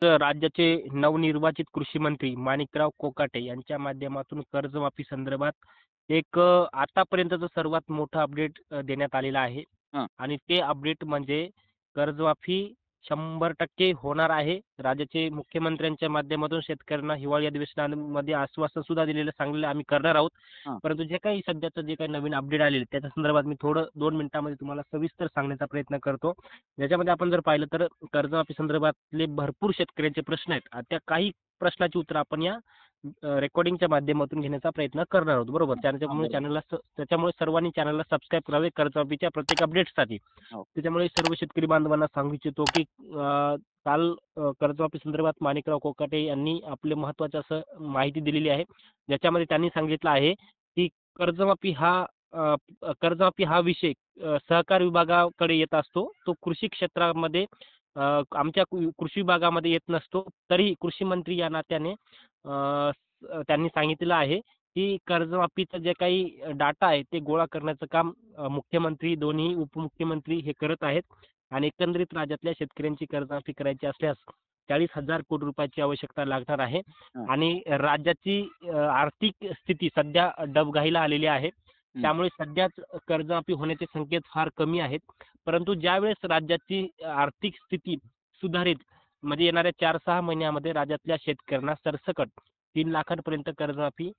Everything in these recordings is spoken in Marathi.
राज्याचे नवनिर्वाचित कृषी मंत्री माणिकराव कोकाटे यांच्या माध्यमातून कर्जमाफी संदर्भात एक आतापर्यंतचं सर्वात मोठं अपडेट देण्यात आलेलं आहे. हां. आणि ते अपडेट म्हणजे कर्जमाफी 100% होणार आहे. राज्याचे मुख्यमंत्र्यांच्या माध्यमातून शेतकऱ्यांना हिवाळी अधिवेशनामध्ये आश्वासन सुद्धा दिलेलं सांगलेलं आम्ही करणार आहोत. हां. परंतु जे काही नवीन अपडेट आलेले त्याच्या संदर्भात मी थोडं 2 मिनिटांमध्ये तुम्हाला सविस्तर सांगण्याचा प्रयत्न करतो. याच्यामध्ये आपण जर पाहिलं तर कर्जमाफी संदर्भातले भरपूर शेतकऱ्यांचे प्रश्न आहेत. त्या काही प्रश्नाची उत्तरं आपण या रेकॉर्डिंगच्या माध्यमातून घेण्याचा प्रयत्न करणार आहोत. बरोबर. हां, बरोबर. त्याच्यामुळे सर्वांनी चॅनलला सबस्क्राईब करावे कर्जमाफीच्या प्रत्येक अपडेट्ससाठी. हो. त्याच्यामुळे सर्व शेतकरी बांधवांना सांगू इच्छितो की काल कर्जमाफी संदर्भात माणिकराव कोकाटे यांनी आपले महत्त्वाचं असं माहिती दिलेली आहे. ज्याच्यामध्ये त्यांनी सांगितलं आहे की कर्जमाफी हा अ, कर्जमाफी हा विषय सहकार विभागाकडे येत असतो. तो कृषी क्षेत्रामध्ये आमच्या कृषी विभागामध्ये येत नसतो. तरी कृषी मंत्री या नात्याने त्यांनी सांगितलेलं आहे, की कर्जमाफीचं जे काही डाटा आहे ते गोळा करण्याचं काम मुख्यमंत्री, दोन्ही उपमुख्यमंत्री हे करत आहेत. आणि एकंदरीत राज्यातल्या शेतकऱ्यांची कर्जमाफी करायची असल्यास 40,000 कोटी रुपयाची आवश्यकता लागणार आहे. हां. आणि राज्याची आर्थिक स्थिती सध्या डबघाईला आलेली आहे. हं. त्यामुळे सध्याच कर्जमाफी होण्याचे संकेत फार कमी आहेत. परंतु ज्यावेळेस राज्याची आर्थिक स्थिती सुधारेल, म्हणजे येणाऱ्या 4-6 महिन्यामध्ये राज्यातल्या शेतकऱ्यांना सरसकट 3 लाखांपर्यंत कर्जमाफी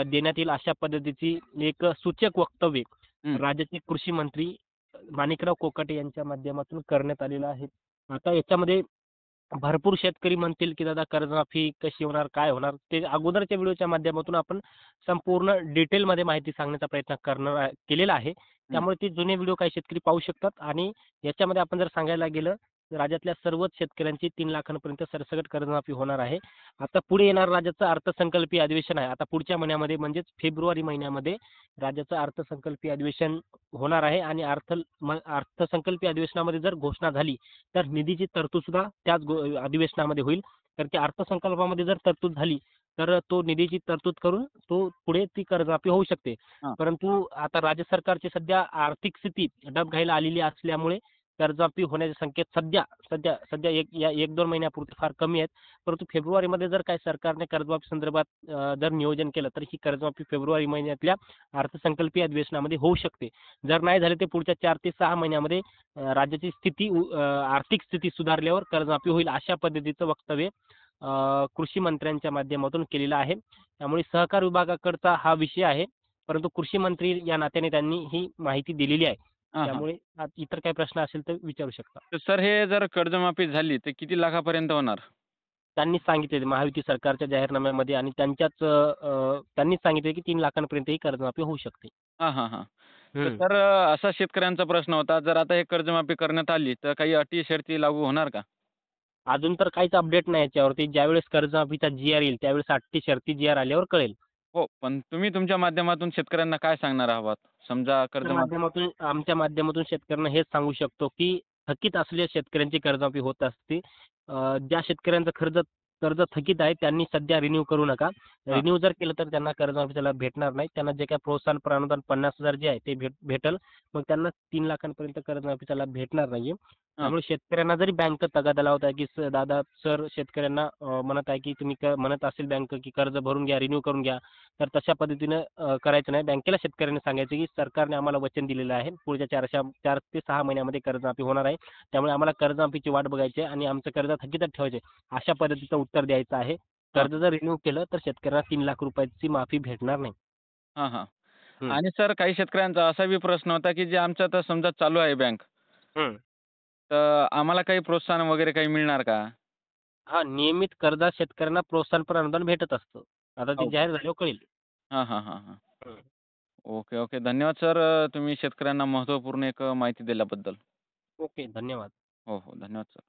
देण्यात येईल अशा पद्धतीची एक सूचक वक्तव्य हं. राज्याचे कृषी मंत्री माणिकराव कोकाटे यांच्या माध्यमातून करण्यात आलेलं आहे. आता याच्यामध्ये भरपूर शेतकरी म्हणतील, की दादा कर्जमाफी कशी होणार? काय होणार? ते अगोदरच्या व्हिडिओच्या माध्यमातून आपण संपूर्ण डिटेलमध्ये माहिती सांगण्याचा प्रयत्न केलेला आहे. हं. त्यामुळे ते जुने व्हिडिओ काही शेतकरी पाहू शकतात. आणि याच्यामध्ये आपण जर सांगायला गेलं, तर राज्यातल्या सर्वच शेतकऱ्यांची 3 लाखांपर्यंत सरसकट कर्जमाफी होणार आहे. आता पुढे येणारं राज्याचं अर्थसंकल्पीय अधिवेशन आहे. आता पुढच्या महिन्यामध्ये म्हणजेच फेब्रुवारी महिन्यामध्ये राज्याचं अर्थसंकल्पीय अधिवेशन होणार आहे. आणि अर्थसंकल्पीय अधिवेशनामध्ये जर घोषणा झाली, तर निधीची तरतूद सुद्धा त्याच अधिवेशनामध्ये होईल. तर त्या अर्थसंकल्पामध्ये जर तरतूद झाली, तर तो निधीची तरतूद करून तो पुढे ती कर्जमाफी होऊ शकते. हां. परंतु आता राज्य सरकारची सध्या आर्थिक स्थिती डबघाईला आलेली असल्यामुळे कर्जमाफी होण्याचे संकेत सध्या सध्या सध्या 1-2 महिन्यापुरते फार कमी आहेत. परंतु फेब्रुवारीमध्ये जर काही सरकारने कर्जमाफी संदर्भात जर नियोजन केलं, तर ही कर्जमाफी फेब्रुवारी महिन्यातल्या अर्थसंकल्पीय अधिवेशनामध्ये होऊ शकते. जर नाही झाले, तर पुढच्या 4 ते 6 महिन्यामध्ये राज्याची आर्थिक स्थिती सुधारल्यावर कर्जमाफी होईल अशा पद्धतीचं वक्तव्य कृषी मंत्र्यांच्या माध्यमातून केलेलं आहे. त्यामुळे सहकार विभागाकडचा हा विषय आहे. परंतु कृषी मंत्री या नात्याने त्यांनी ही माहिती दिलेली आहे. हां, हां. त्यामुळे इतर काही प्रश्न असेल तर विचारू शकता. तर सर हे जर कर्जमाफी झाली तर किती लाखापर्यंत होणार? त्यांनीच सांगितले महायुती सरकारच्या जाहीरनाम्यामध्ये आणि त्यांनीच सांगितले की 3 लाखांपर्यंत ही कर्जमाफी होऊ शकते. हां, हां, हां. तर हं. सर असा शेतकऱ्यांचा प्रश्न होता, जर आता हे कर्जमाफी करण्यात आली, तर काही अटी शर्ती लागू होणार का? अजून तर काहीच अपडेट नाही याच्यावरती. ज्यावेळेस कर्जमाफीचा जी-आर येईल, त्यावेळेस अटी शर्ती जी-आर आल्यावर कळेल. हो, पण तुम्ही तुमच्या माध्यमातून शेतकऱ्यांना काय सांगणार आहात? समजा कर्जमाफी आमच्या माध्यमातून शेतकऱ्यांना हेच सांगू शकतो, की थकीत असलेल्या शेतकऱ्यांची कर्जमाफी होत असते. ज्या शेतकऱ्यांचं कर्ज कर्ज थकीत आहे त्यांनी सध्या रिन्यू करू नका. हां. रिन्यू जर केलं तर त्यांना कर्जमाफी त्याला भेटणार नाही. त्यांना जे काही प्रोत्साहनपर अनुदान 50,000 जे आहे ते भेटेल. मग त्यांना 3 लाखांपर्यंत कर्जमाफी त्याला भेटणार नाहीये. हां. त्यामुळे शेतकऱ्यांना जरी बँक तगादा लावत आहे, की दादा सर शेतकऱ्यांना म्हणत आहे, की तुम्ही म्हणत असेल बँक, की कर्ज भरून घ्या, रिन्यू करून घ्या. तर तशा पद्धतीनं करायचं नाही. बँकेला शेतकऱ्यांनी सांगायचं, की सरकारने आम्हाला वचन दिलेलं आहे. पुढच्या 4 ते 6 महिन्यामध्ये कर्जमाफी होणार आहे. त्यामुळे आम्हाला कर्जमाफीची वाट बघायची आहे आणि आमचं कर्ज थकीतच ठेवायचं आहे. अशा पद्धतीचं उत्तर द्यायचं आहे. हां. कर्ज जर रिन्यू केलं तर शेतकऱ्यांना 3 लाख रुपयाची माफी भेटणार नाही. हां, हां. हं. आणि सर काही शेतकऱ्यांचा असा बी प्रश्न होता, की जे आमचं आता समजा चालू आहे बँक, हं. तर आम्हाला काही प्रोत्साहन वगैरे काही मिळणार का? हां, नियमित कर्जात शेतकऱ्यांना प्रोत्साहनपर अनुदान भेटत असतं. आता ते हो. जाहीर झाल्यावर कळेल. हां, हां, हां, हां. हं. Okay, okay. धन्यवाद सर. तुम्ही शेतकऱ्यांना महत्त्वपूर्ण एक माहिती दिल्याबद्दल. ओके. धन्यवाद. हो, हो. धन्यवाद सर.